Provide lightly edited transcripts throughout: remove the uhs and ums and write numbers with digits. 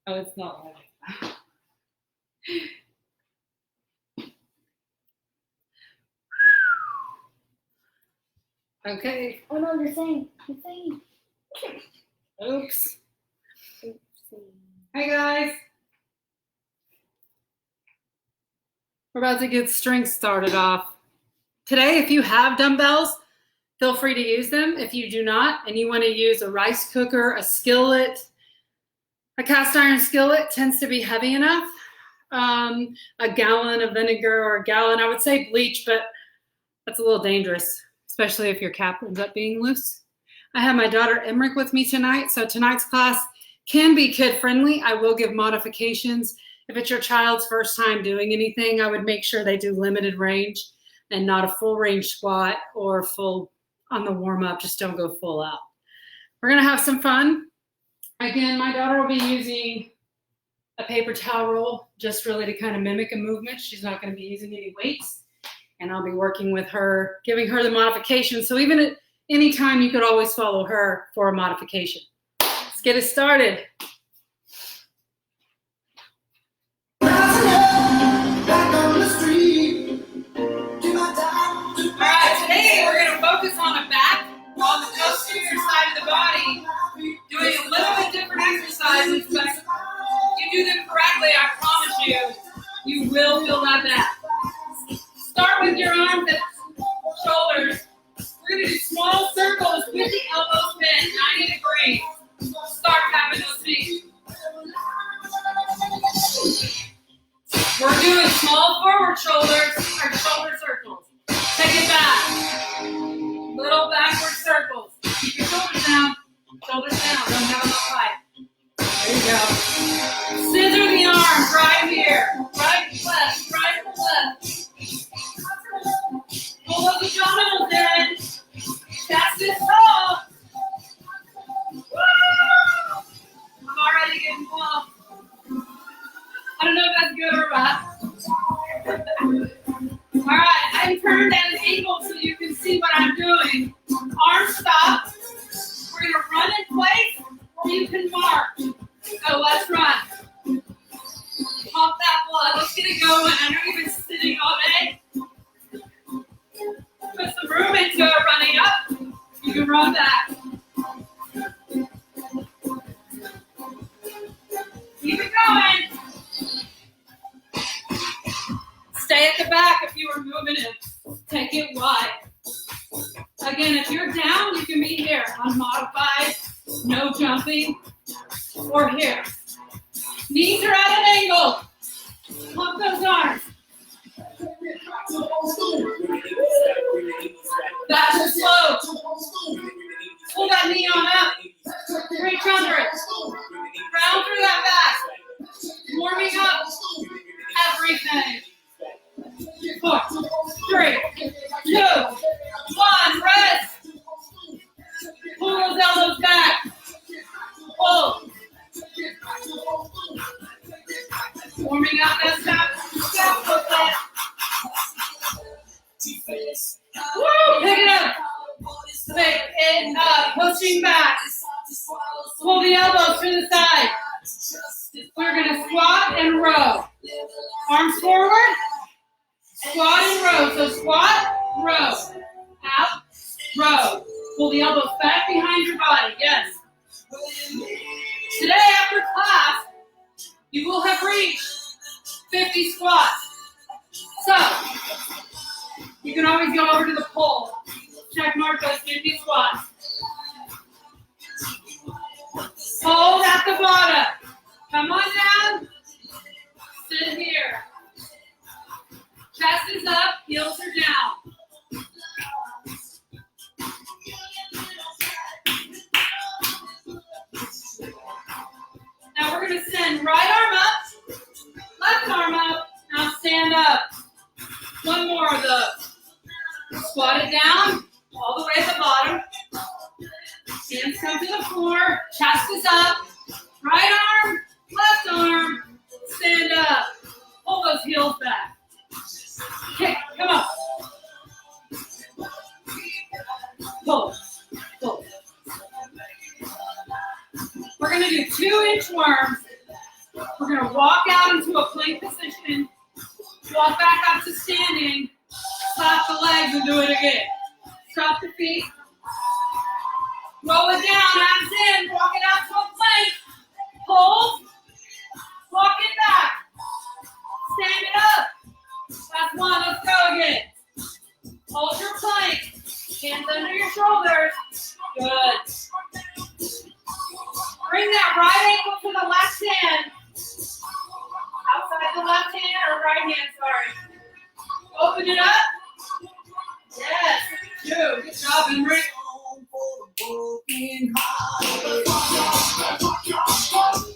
Oh, it's not like okay. Oh no, you're saying. Oops. Hi guys. We're about to get strength started off. Today, if you have dumbbells, feel free to use them. If you do not, and you want to use a rice cooker, a skillet, a cast iron skillet tends to be heavy enough. A gallon of vinegar or a gallon, I would say bleach, but that's a little dangerous, especially if your cap ends up being loose. I have my daughter Emmerich with me tonight, so tonight's class can be kid-friendly. I will give modifications. If it's your child's first time doing anything, I would make sure they do limited range and not a full range squat or full on the warm-up. Just don't go full out. We're gonna have some fun. Again, my daughter will be using a paper towel roll just really to kind of mimic a movement. She's not gonna be using any weights. And I'll be working with her, giving her the modification. So even at any time, you could always follow her for a modification. Let's get it started. All right, today we're going to focus on the back, on the posterior side of the body, doing a little bit different exercises, but if you do them correctly, I promise you will feel that back. Start with your arms and shoulders. We're going to do small circles with the elbows bent, 90 degrees. Start tapping those feet. We're doing small forward shoulders, or shoulder circles. Take it back. Little backward circles. Keep your shoulders down. Shoulders down. Don't have them up high. There you go. Scissor the arms right here. Right, left, right, left. Pull those abdominals in. Chest is tall. Woo! I'm already getting pumped. I don't know if that's good or bad. All right, I'm turned at an angle so you can see what I'm doing. Arms stop. We're going to run in place or you can march. So let's run. Pump that blood. Let's get it going. I know you've been sitting all day. Put some room into it, running up. You can run back. Keep it going. Stay at the back if you are moving it. Take it wide. Again, if you're down, you can be here on modified, no jumping, or here. Knees are at an angle. Pump those arms. That's a slow. Pull that knee on up. Reach under it. Round through that back. Warming up everything. 4, 3, 2, 1. Rest. Pull those elbows back. Pull. Warming up that step foot. Woo! Pick it up. Pick it up. Pushing back. Pull the elbows to the side. We're going to squat and row. Arms forward. Squat and row. So squat, row. Out, row. Pull the elbows back behind your body. Yes. Today after class, you will have reached 50 squats. So, you can always go over to the pole. Check mark those 50 squats. Hold at the bottom. Come on down. Sit here. Chest is up, heels are down. Now we're going to send right arm up, left arm up. Now stand up. One more of those. Squat it down, all the way at the bottom. Hands come to the floor, chest is up. Right arm, left arm, stand up. Pull those heels back. Kick, come on. Pull, pull. We're going to do 2-inch worms We're going to walk out into a plank position, walk back up to standing, stop the legs and do it again. Stop the feet. Roll it down, abs in, walk it out to a plank. Hold, walk it back. Stand it up. That's one, let's go again. Hold your plank, hands under your shoulders. Good. Bring that right ankle to the left hand. Outside the left hand or right hand, sorry. Open it up. Yes, good. Good job, Henry.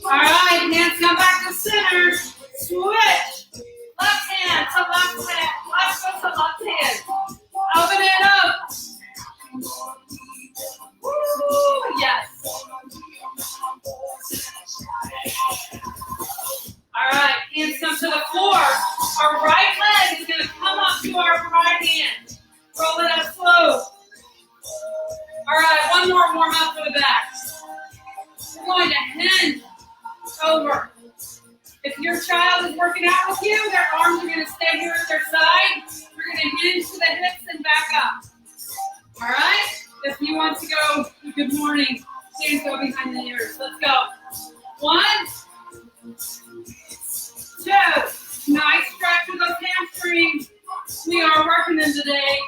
All right, hands come back to center. Switch. Left hand to left hand. Left foot to left hand. Open it up. Woo, yes. All right, hands come to the floor. Our right leg is going to come up to our right hand. Roll it up slow. All right, one more warm up for the back. We're going to hinge over. If your child is working out with you, their arms are going to stay here at their side. We're going to hinge to the hips and back up. All right? If you want to go, good morning. Hands go behind the ears. Let's go. 1, 2. Nice stretch of those hamstrings. We are working them today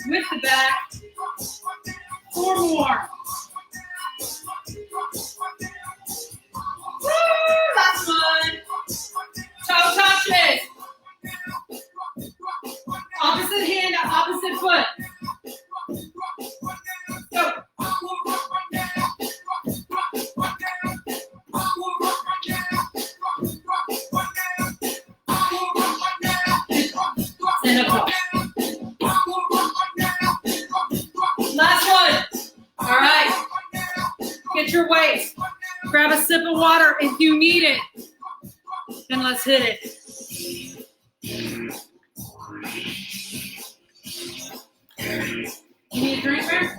with the back. 4 more. Woo, that's fun. Toe touches. Opposite hand to opposite foot. Go. Stand up. Last one. All right. Get your weight. Grab a sip of water if you need it. And let's hit it. You need a drink, Bear?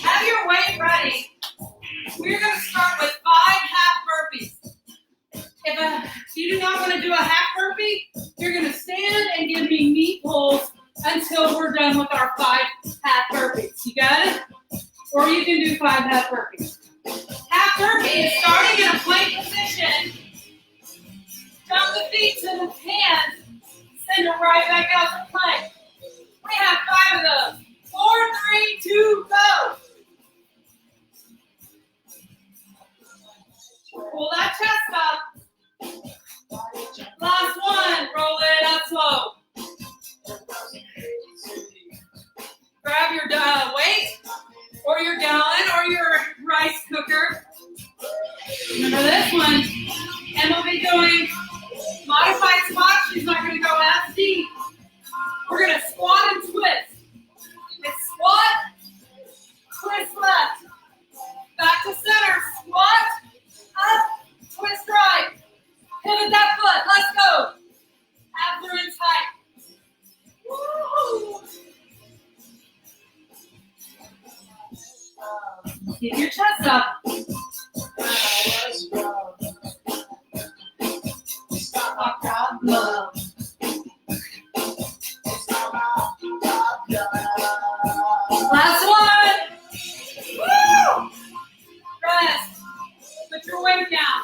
Have your weight ready. We're going to start with 5 half burpees. If you do not want to do a half burpee, you're going to stand and give me knee pulls until we're done with our 5 half burpees. You got it? Or you can do 5 half burpees. Half burpee is starting in a plank position. Jump the feet to the hands. Send it right back out to plank. We have 5 of those. 4, 3, 2, go. Pull that chest up. Last one. Roll it up slow. Grab your weight or your gallon or your rice cooker. Remember this one. And we'll be doing modified squat. She's not going to go as deep. We're going to squat and twist. It's squat, twist left. Back to center. Squat, up, twist right. Pivot that foot. Let's go. Abs are in tight. Woo! Get your chest up. Last one. Woo! Rest. Put your weight down.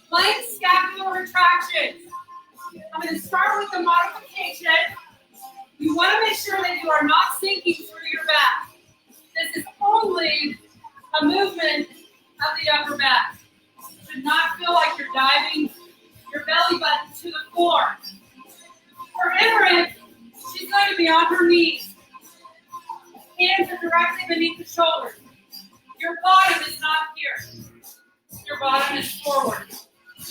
Plank scapular retraction. I'm going to start with the modification. You want to make sure that you are not sinking through your back. This is only a movement of the upper back. You should not feel like you're diving your belly button to the floor. For Emerit, she's going to be on her knees. Hands are directly beneath the shoulders. Your bottom is not here. Your bottom is forward.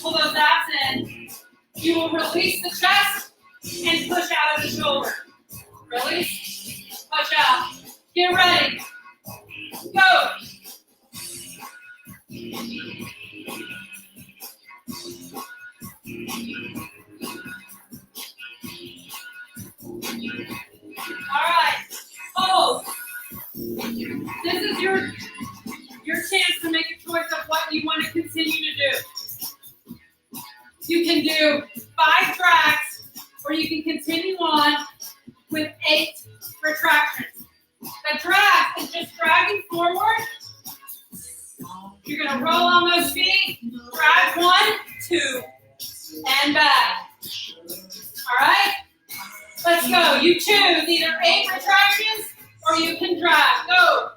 Pull those abs in. You will release the chest and push out of the shoulder. Release, push out. Get ready. Go. All right. Hold. with 8 retractions. The drag is just dragging forward. You're going to roll on those feet. Drag 1, 2, and back. All right? Let's go. You choose either 8 retractions or you can drag. Go.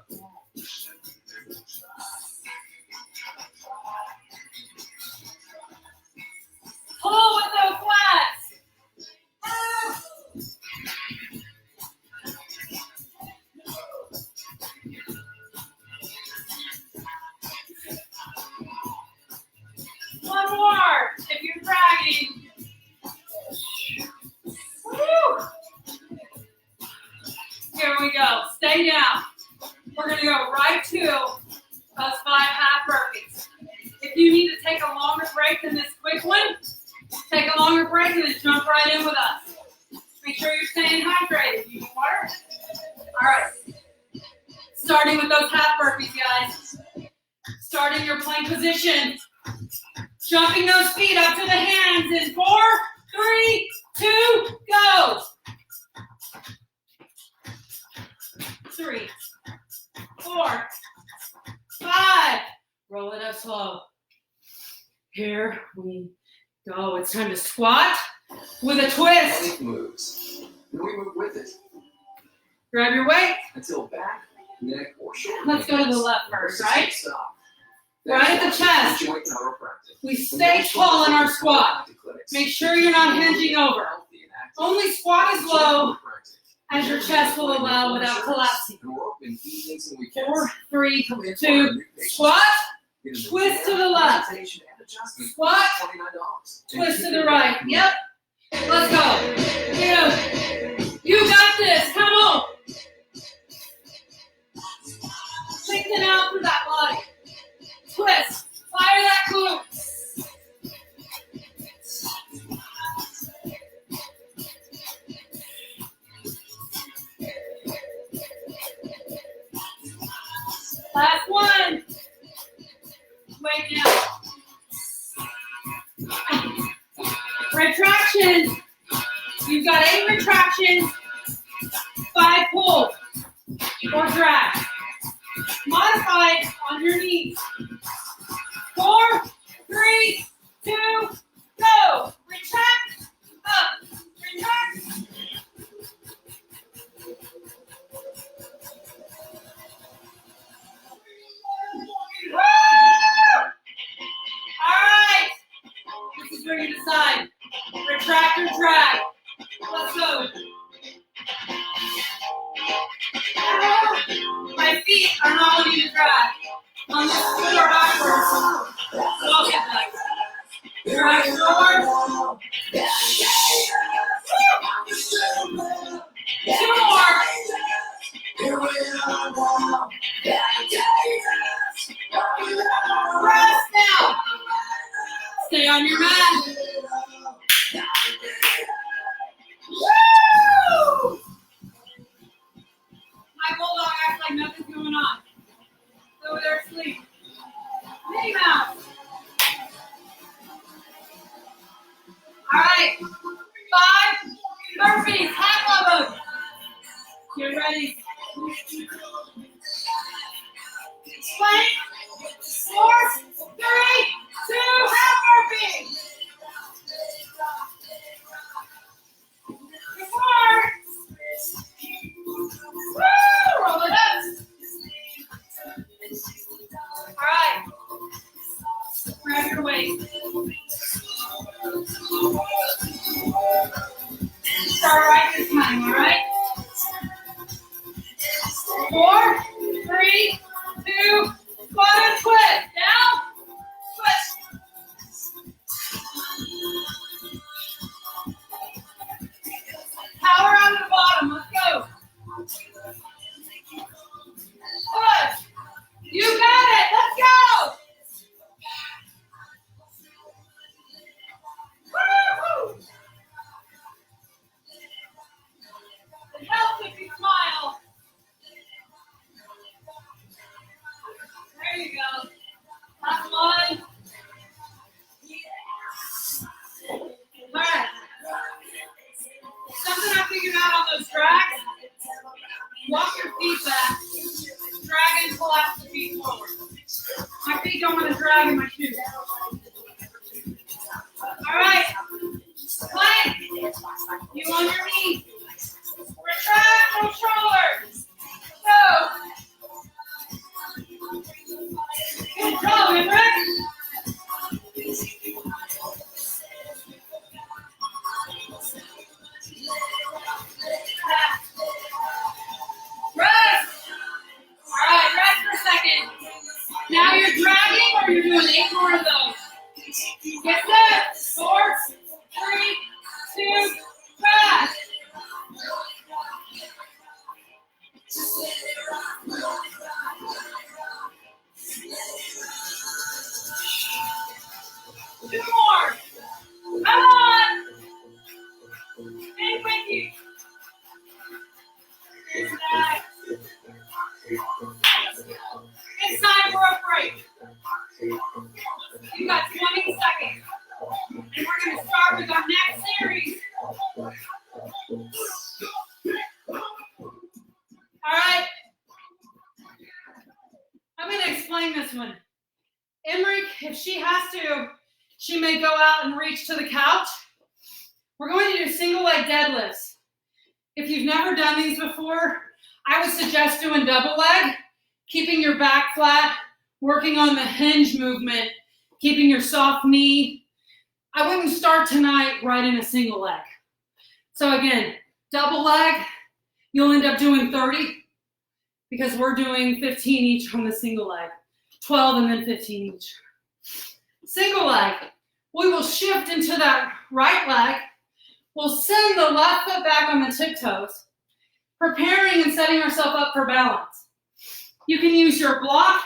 Pull with those flats. One more if you're dragging. Woo. Here we go. Stay down. We're going to go right to those 5 half burpees. If you need to take a longer break than this quick one, take a longer break and then jump right in with us. Make sure you're staying hydrated. You need water? All right. Starting with those half burpees, guys. Starting your plank position. Jumping those feet up to the hands in 4, 3, 2, go. 3, 4, 5. Roll it up slow. Here we go. It's time to squat with a twist. Body moves. Then we move with it. Grab your weight. Until back, neck, or shoulder. Let's go to the left first, right? Stop. Right at the chest. We stay tall in our squat. Make sure you're not hinging over. Only squat as low as your chest will allow without collapsing. 4, 3, 2, squat. Twist to the left. Squat. Twist to the right. Yep. Let's go. You got this. Come on. Lengthen out through that body. Twist. Fire that glute. Last one. Way down. Retractions. You've got 8 retractions, 5 pulls, or drag. Modified on your knees. 4, 3, 2, go. Retract, up, retract. Woo! All right. This is where you decide. Retract or drag. Let's go. My feet are not wanting to drag. On this floor backwards. Walk it back. Drag forward. 2 more. Press down. Stay on your mat. Woo! My bulldog acts like nothing's going on. He's over there asleep. Minnie Mouse. All right. 5 burpees. Half of them. Get ready. Plank. 4, 3, 2, half burpees. 4. Woo! Roll it up. All right. Grab your weight. Start right this time, all right? 4, 3, 2, squat and twist. Down, twist. tracks, walk your feet back, drag and collapse the feet forward. My feet don't want to drag in my shoes. All right, plank, you on your knees. Retract those shoulders. Go. Good job, Emrick. Rest. All right, rest for a second. Now you're dragging or you're doing 8 more of those. Get set. 4, 3, 2, drag. Two more. Come on. Stay with you. Here's that. It's time for a break. You got 20 seconds. And we're going to start with our next series. All right. I'm going to explain this one. Emrick, if she has to, she may go out and reach to the couch. We're going to do single leg deadlifts. If you've never done these before, I would suggest doing double leg, keeping your back flat, working on the hinge movement, keeping your soft knee. I wouldn't start tonight right in a single leg. So again, double leg, you'll end up doing 30 because we're doing 15 each on the single leg, 12 and then 15 each. Single leg, we will shift into that right leg. We'll send the left foot back on the tiptoes, preparing and setting ourselves up for balance. You can use your block,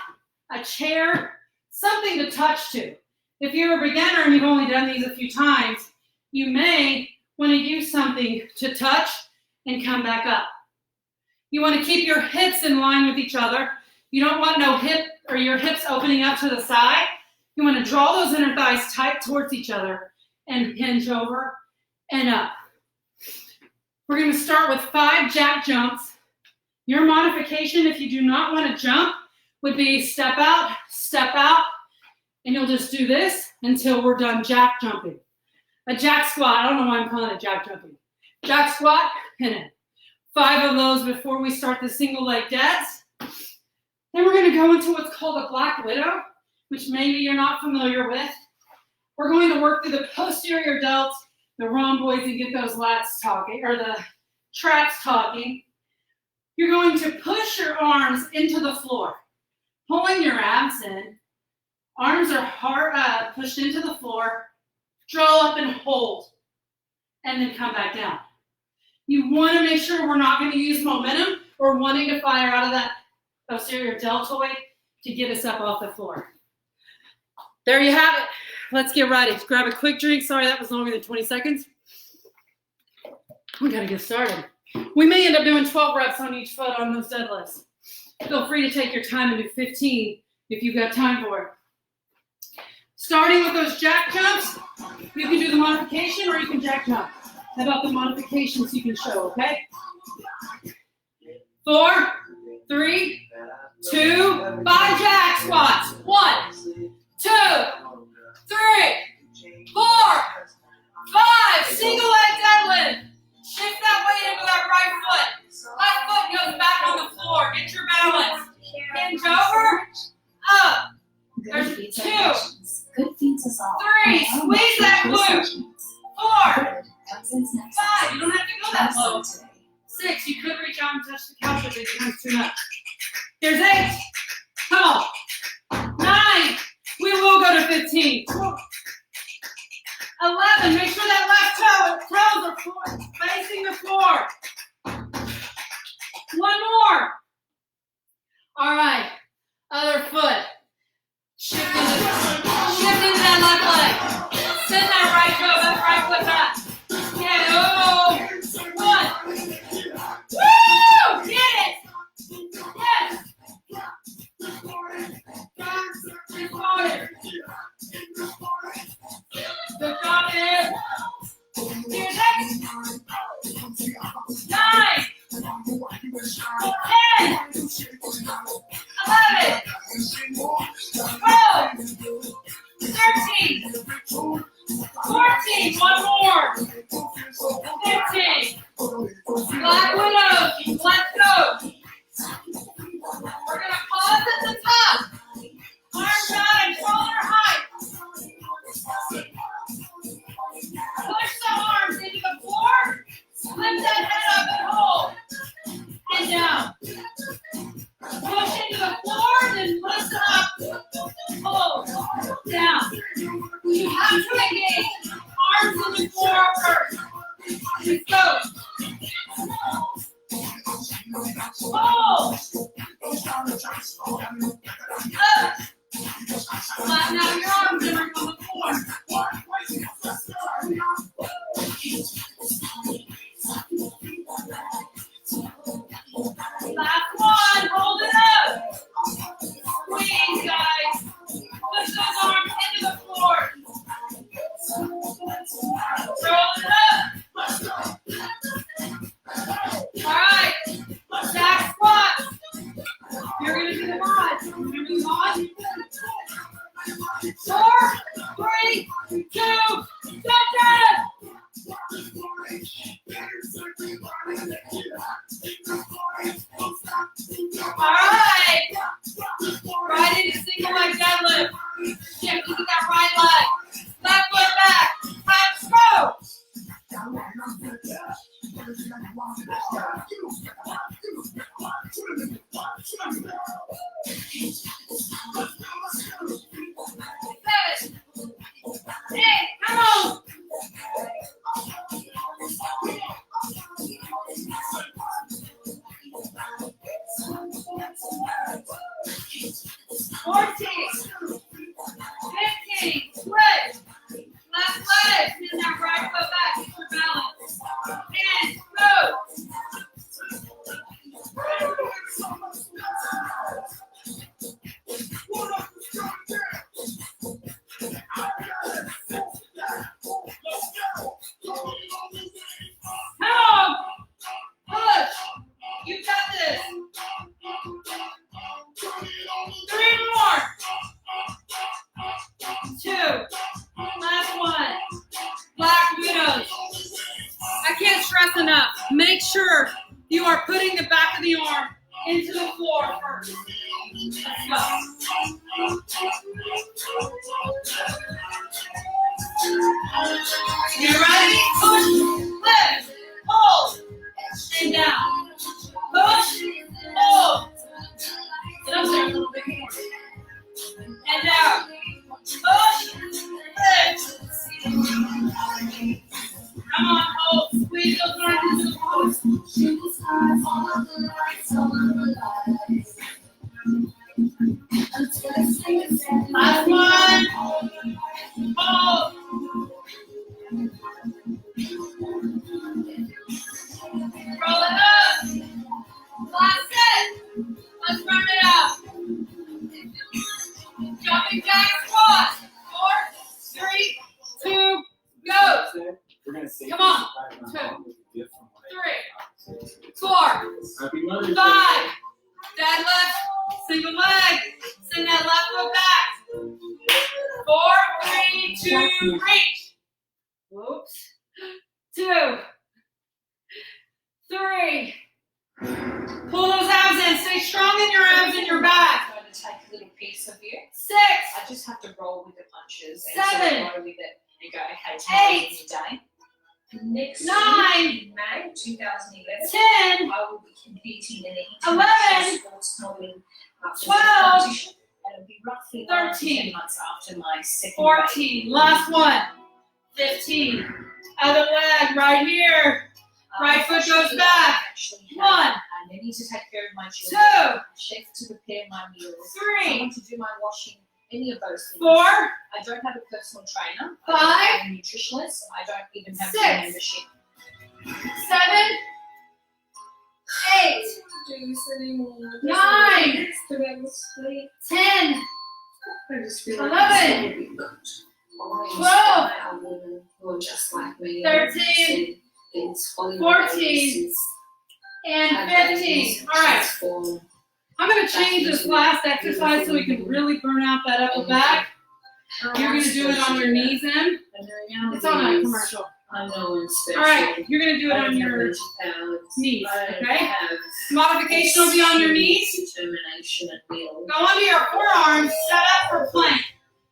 a chair, something to touch to. If you're a beginner and you've only done these a few times, you may want to use something to touch and come back up. You want to keep your hips in line with each other. You don't want no hip or your hips opening up to the side. You want to draw those inner thighs tight towards each other and hinge over and up. We're going to start with 5 jack jumps. Your modification, if you do not want to jump, would be step out, and you'll just do this until we're done jack jumping. A jack squat, I don't know why I'm calling it jack jumping. Jack squat, pin it. 5 of those before we start the single leg deads. Then we're going to go into what's called a black widow, which maybe you're not familiar with. We're going to work through the posterior delts, the rhomboids, and get those lats talking, or the traps talking. You're going to push your arms into the floor, pulling your abs in. Arms are hard, pushed into the floor. Draw up and hold, and then come back down. You want to make sure we're not going to use momentum or wanting to fire out of that posterior deltoid to get us up off the floor. There you have it. Let's get ready. Grab a quick drink. Sorry, that was longer than 20 seconds. We got to get started. We may end up doing 12 reps on each foot on those deadlifts. Feel free to take your time and do 15 if you've got time for it. Starting with those jack jumps, you can do the modification or you can jack jump. How about the modifications you can show, okay? 4, 3, 2, 5 jack squats. 1, 2, 3, 4, 5. Single leg deadlift. Shift that weight into that right foot. Left foot goes back on the floor. Get your balance. Hinge over, up. There's 2, 3. Squeeze that glute. 4, 5. You don't have to go that low. 6. You could reach out and touch the couch if it becomes too much. Here's 8. Come on. 9. We will go to 15. 11. Make sure that left toes are facing the floor. 1 more. All right. Other foot. Shift into that left leg. Send that right toe, that right foot back. Get it. Oh. 1. Woo! Get it. Yes. Just hold it. Good job, Ed. Here's it. 11, 12, 13, 14, one more, 15. Black Widows, let's go. We're gonna pause at the top. Arms out and shoulder height. Push the arms into the floor. Lift that head up and hold. And down. Push into the floor, then lift it up. Hold. Down. You have to engage arms in the floor first. Let's go. Hold. Up. Flatten out your arms and bring on the floor. Last one, hold it up. Squeeze, guys. Push those arms into the floor. Roll it up. All right, back squat. You're gonna do the mod. Remember the mod? 4, 3, 2, jump. All right. Right into single leg deadlift. Shift into that right leg. Left foot back. Let's go. Seven. 8. Come on. 14, 15, split. Left leg, send that right foot back, get your balance. And move. Come on. Push. You got this. 3 more. 2. Last one. Black Widows. I can't stress enough. Make sure you are putting the back of the arm into the floor first. Let's go. You ready? Push, lift, hold, and down. Push, hold. Get up there a little bit more. And down. Push, lift. Come on, hold. Squeeze those arms into the floor. Last one. Hold. Roll it up. Last set. Let's run it out. Jumping jack squat. 4, 3, 2, go. Come on. 2, 3, 4, 5. Deadlift. Single leg. Send that left foot back. 4, 3, 2, reach. Whoops. 2, 3. Pull those abs in. Stay strong in your abs and your back. I'm going to take a little piece of you. 6. I just have to roll with the punches. 7. And sort of go with it and go, okay, tomorrow is your day. Next 9. week, May 2011, 10. I will be competing in the 11. International Sports Modeling 12. competition. And it'll be roughly 13. 10 months after my second 14. Last one. 15. Other leg right here. Right foot goes back. 1. I need to take care of my 2. children. A chef to prepare my meals. 3. Someone to do my washing. Any of those things. 4. I don't have a personal trainer. 5. I don't have a nutritionist. I don't even have 6. a membership. 7. 8. 9. 10. 11. 12. 13. 14. and 15. All right. I'm going to change this last exercise so we can really burn out that upper back. You're going to do it on your knees in. It's on a commercial. All right, you're going to do it on your knees, okay? Modification will be on your knees. Go onto your forearms, set up for plank.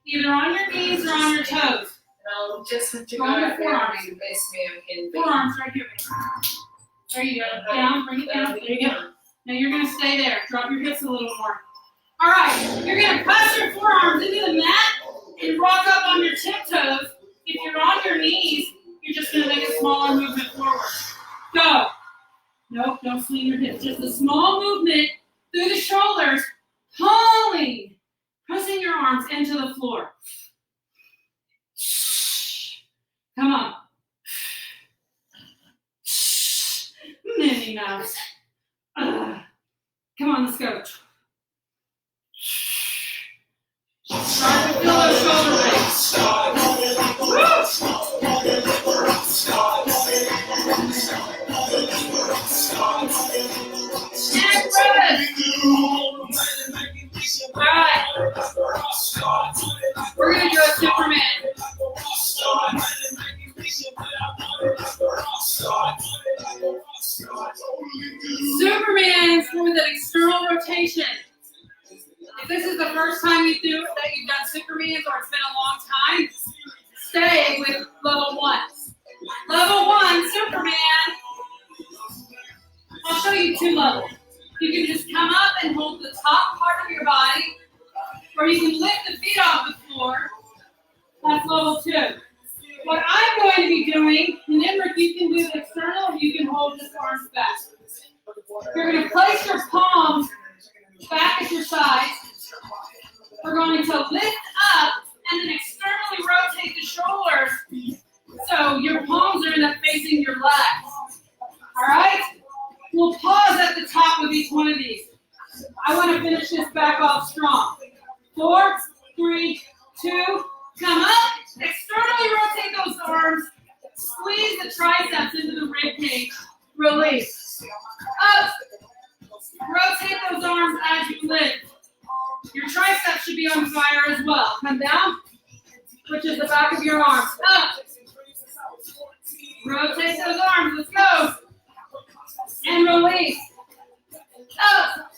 Either on your knees or on your toes. No, just have to Go on your forearms. Forearms Forearms right here. There you go. Down, bring it down. There you go. Now you're going to stay there. Drop your hips a little more. All right, you're going to press your forearms into the mat and rock up on your tiptoes. If you're on your knees, you're just going to make a smaller movement forward. Go. Nope, don't swing your hips. Just a small movement through the shoulders, pulling, pressing your arms into the floor. Come on. Minnie Mouse. Come on, let's go. Start to feel those shoulder blades. And press. All right. We're going to do a Superman. Superman is with an external rotation. If this is the first time you do that you've done Supermans or it's been a long time, stay with level 1. Level 1, Superman. I'll show you 2 levels. You can just come up and hold the top part of your body, or you can lift the feet off the floor. That's level 2. What I'm going to be doing, and Emrick, you can do the external, or you can hold just arms back. You're going to place your palms back at your sides. We're going to lift up and then externally rotate the shoulders so your palms are up facing your legs. All right? We'll pause at the top of each one of these. I want to finish this back off strong. 4, 3, 2, come up. Externally rotate those arms. Squeeze the triceps into the rib cage. Release. Up. Rotate those arms as you lift. Your triceps should be on fire as well. Come down. Which is the back of your arms. Up. Rotate those arms. Let's go. And release. Up.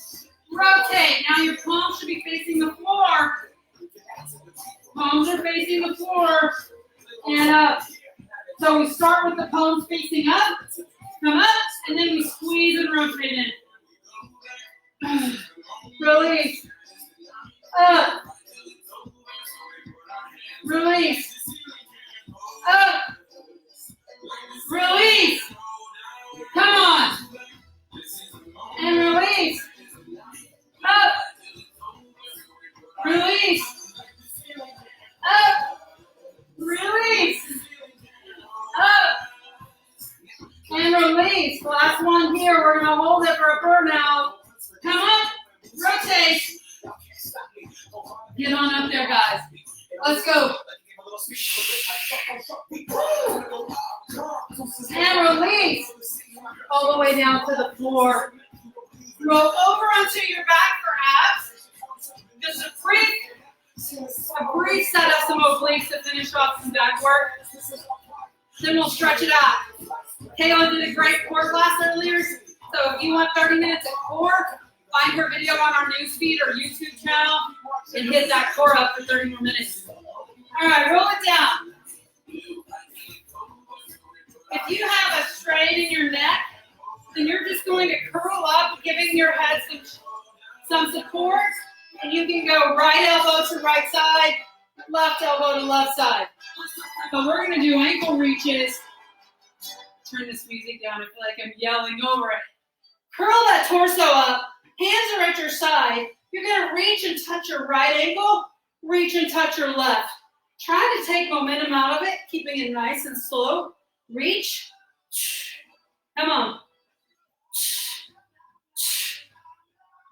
Rotate. Now your palms should be facing the floor. Palms are facing the floor. And up. So we start with the palms facing up. Come up. And then we squeeze and rotate in. Release. Up. Release. Up. Release. Come on. And release. Up. Release. Up. Release. Up. And release. Last one here. We're going to hold it for a burnout. Come up. Rotate. Get on up there, guys. Let's go. And release. All the way down to the floor. Roll over onto your back for abs. Just a brief set of some obliques to finish off some back work. Then we'll stretch it out. Kayla did a great core class earlier. So if you want 30 minutes of core, find her video on our newsfeed or YouTube channel and hit that core up for 30 more minutes. All right, roll it down. If you have a strain in your neck, then you're just going to curl up, giving your head some support, and you can go right elbow to right side, left elbow to left side. So we're going to do ankle reaches. Turn this music down. I feel like I'm yelling over it. Curl that torso up. Hands are at your side. You're going to reach and touch your right ankle. Reach and touch your left. Try to take momentum out of it, keeping it nice and slow. Reach. Come on.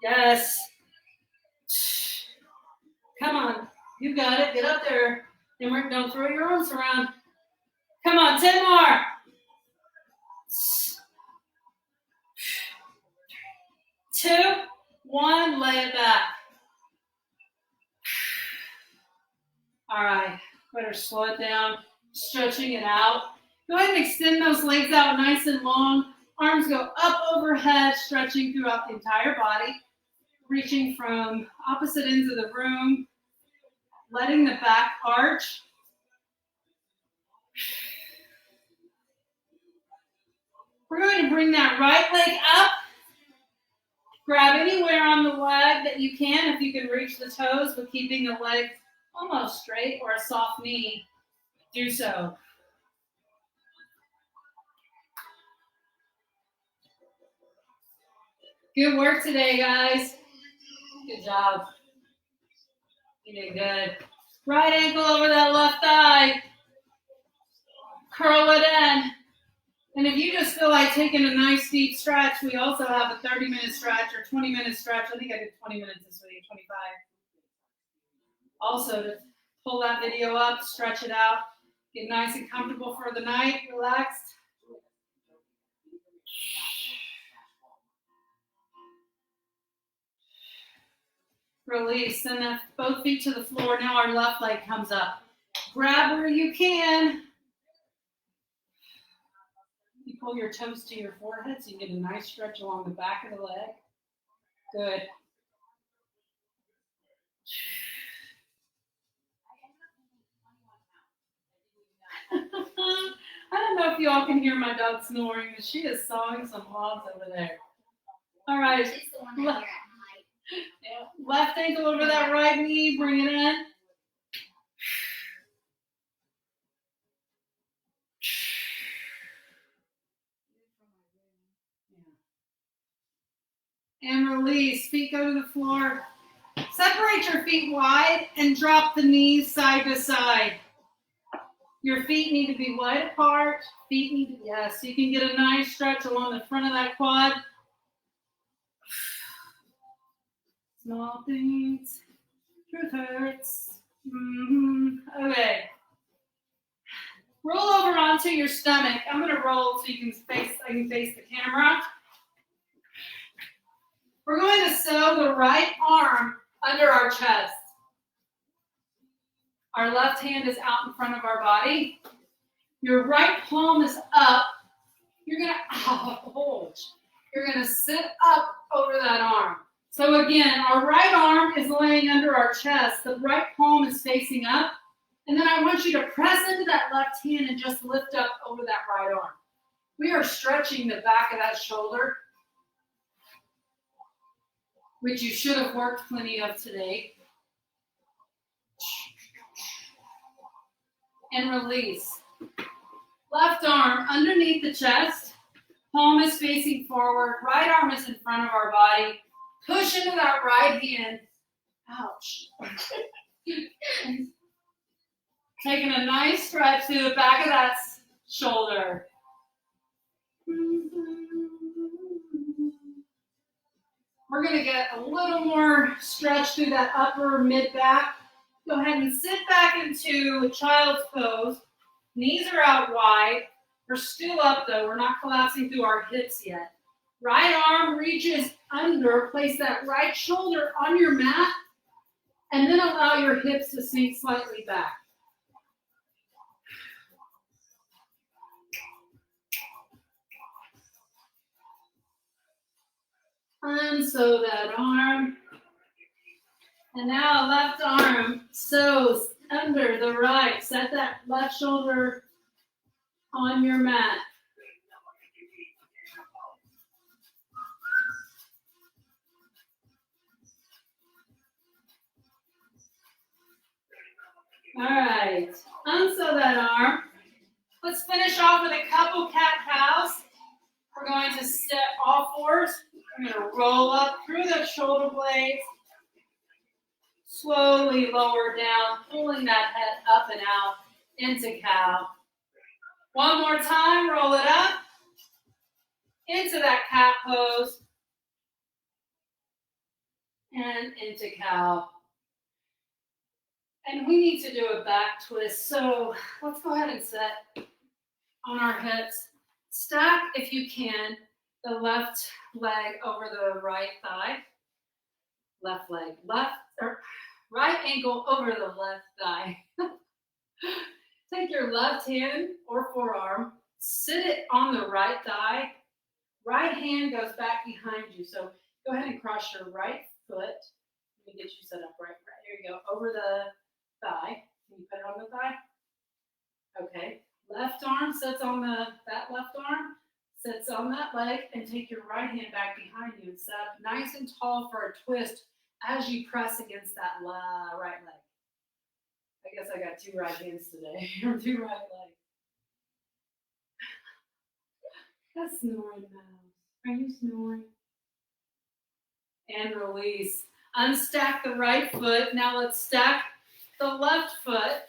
Yes. Come on. You got it. Get up there. And don't throw your arms around. Come on. 10 more. 2, 1, lay it back. All right, better slow it down, stretching it out. Go ahead and extend those legs out nice and long. Arms go up overhead, stretching throughout the entire body, reaching from opposite ends of the room, letting the back arch. We're going to bring that right leg up. Grab anywhere on the leg that you can, if you can reach the toes, but keeping the legs almost straight, or a soft knee, do so. Good work today, guys. Good job. You did good. Right ankle over that left thigh. Curl it in. And if you just feel like taking a nice deep stretch, we also have a 30-minute stretch or 20-minute stretch. I think I did 20 minutes this week, 25. Also, to pull that video up, stretch it out, get nice and comfortable for the night, relaxed. Release, send both feet to the floor. Now our left leg comes up. Grab where you can. You pull your toes to your forehead so you get a nice stretch along the back of the leg. Good. I don't know if you all can hear my dog snoring, but she is sawing some logs over there. All right. She's the one that you're at night. Yeah. Left ankle over that right knee, bring it in. And release, feet go to the floor. Separate your feet wide and drop the knees side to side. Your feet need to be wide apart. Feet need to, yes, so you can get a nice stretch along the front of that quad. Small things, truth hurts. Okay. Roll over onto your stomach. I'm gonna roll so you can face the camera. We're going to sew the right arm under our chest. Our left hand is out in front of our body. Your right palm is up. You're gonna sit up over that arm. So again, our right arm is laying under our chest. The right palm is facing up. And then I want you to press into that left hand and just lift up over that right arm. We are stretching the back of that shoulder, which you should have worked plenty of today. And release. Left arm underneath the chest. Palm is facing forward. Right arm is in front of our body. Push into that right hand. Ouch. Taking a nice stretch through the back of that shoulder. We're going to get a little more stretch through that upper mid-back. Go ahead and sit back into child's pose. Knees are out wide. We're still up though. We're not collapsing through our hips yet. Right arm reaches under. Place that right shoulder on your mat. And then allow your hips to sink slightly back. Unsew that arm. And now left arm sews under the right. Set that left shoulder on your mat. All right, unsew that arm. Let's finish off with a couple cat-cows. We're going to step all fours. We're going to roll up through the shoulder blades. Slowly lower down, pulling that head up and out into cow. One more time, roll it up into that cat pose and into cow. And we need to do a back twist. So let's go ahead and set on our hips. Stack if you can. the left leg over the right thigh. Left leg, right ankle over the left thigh. Take your left hand or forearm, sit it on the right thigh. Right hand goes back behind you. So go ahead and cross your right foot. Let me get you set up right. Here you go, over the thigh. Can you put it on the thigh? Okay. Left arm sits on that left arm, sits on that leg, and take your right hand back behind you and set up nice and tall for a twist as you press against that right leg. I guess I got 2 right hands today, or 2 right legs. That's snoring, Mouse. Are you snoring? And release. Unstack the right foot. Now let's stack the left foot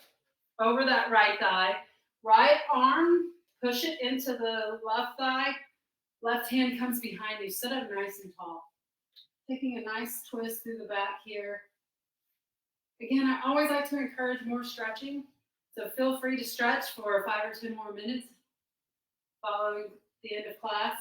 over that right thigh. Right arm, push it into the left thigh. Left hand comes behind you. Sit up nice and tall. Taking a nice twist through the back here. Again, I always like to encourage more stretching. So feel free to stretch for 5 or 10 more minutes following the end of class.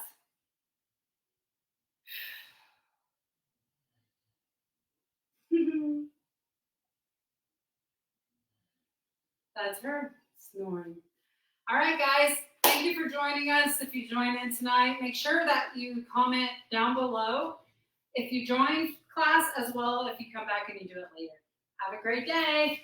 That's her snoring. All right, guys, thank you for joining us. If you join in tonight, make sure that you comment down below if you join class, as well if you come back and you do it later. Have a great day.